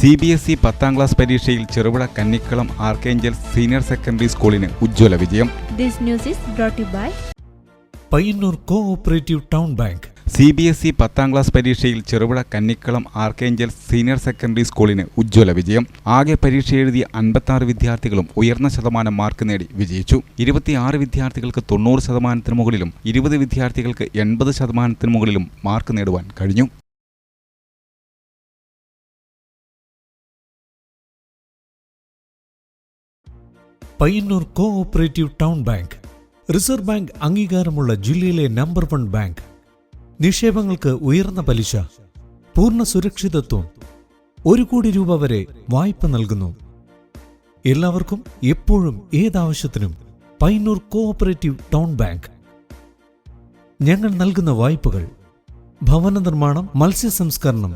CBSE 10ാം class പരീക്ഷയിൽ Cherupuzha Kannikkalam Archangels senior secondary സ്കൂളിന് ഉജ്ജ്വല വിജയം. This news is brought to you by Payyanur cooperative town bank. CBSE 10ാം ക്ലാസ് പരീക്ഷയിൽ Cherupuzha Kannikkalam Archangels senior secondary സ്കൂളിന് ഉജ്ജ്വല വിജയം. ആകെ പരീക്ഷ എഴുതിയ 56 വിദ്യാർത്ഥികളും ഉയർന്ന ശതമാനം മാർക്ക് നേടി വിജയിച്ചു. 26 വിദ്യാർത്ഥികൾക്ക് 90% മുകളിലും 20 വിദ്യാർത്ഥികൾക്ക് 80% മുകളിലും മാർക്ക് നേടുവാൻ കഴിഞ്ഞു. Payyanur cooperative town bank reserve bank അംഗീകാരമുള്ള ജില്ലയിലെ നമ്പർ 1 ബാങ്ക്. നിക്ഷേപങ്ങൾക്ക് ഉയർന്ന പലിശ, പൂർണ്ണ സുരക്ഷിതത്വം, 1 കോടി രൂപ വരെ വായ്പ നൽകുന്നു. എല്ലാവർക്കും എപ്പോഴും ഏതാവശ്യത്തിനും പയ്യന്നൂർ കോഓപ്പറേറ്റീവ് ടൗൺ ബാങ്ക്. ഞങ്ങൾ നൽകുന്ന വായ്പകൾ ഭവന നിർമ്മാണം, മത്സ്യ സംസ്കരണം,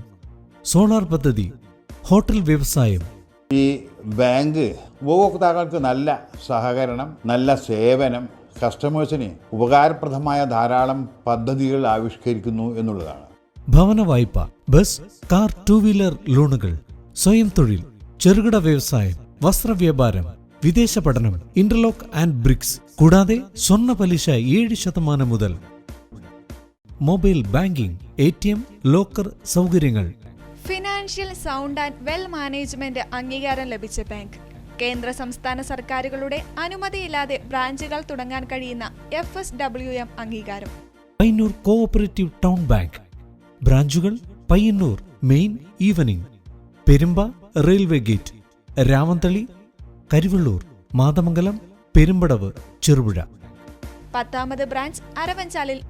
സോളാർ പദ്ധതി, ഹോട്ടൽ വ്യവസായം. ഈ ബാങ്ക് ഉപഭോക്താക്കൾക്ക് നല്ല സഹകരണം, നല്ല സേവനം, കസ്റ്റമേഴ്സിന് ഉപകാരപ്രദമായ ധാരാളം പദ്ധതികൾ ആവിഷ്കരിക്കുന്നു എന്നുള്ളതാണ്. ഭവന വായ്പ, ബസ്, കാർ, 2 വീലർ ലോണുകൾ, സ്വയം തൊഴിൽ, ചെറുകിട വ്യവസായം, വസ്ത്രവ്യാപാരം, വിദേശ പഠനം, ഇന്റർലോക്ക് ആൻഡ് ബ്രിക്സ്, കൂടാതെ സ്വർണ്ണ പലിശ 7% മുതൽ. മൊബൈൽ ബാങ്കിംഗ്, ATM, ലോക്കർ സൗകര്യങ്ങൾ. Financial sound and well management അംഗീകാരം ലഭിച്ച ബാങ്ക്. കേന്ദ്ര സംസ്ഥാന സർക്കാരുകളുടെ അനുമതിയില്ലാതെ ബ്രാഞ്ചുകൾ തുടങ്ങാൻ കഴിയുന്ന FSWM അംഗീകാരം. Payyanur cooperative town bank. ബ്രാഞ്ചുകൾ Payyanur main evening, Perumba railway gate, Ramanthali, Karivellur, Mathamangalam, Perumpadavu, Cherupuzha. 10ാമത് ബ്രാഞ്ച് അരവഞ്ചാലിൽ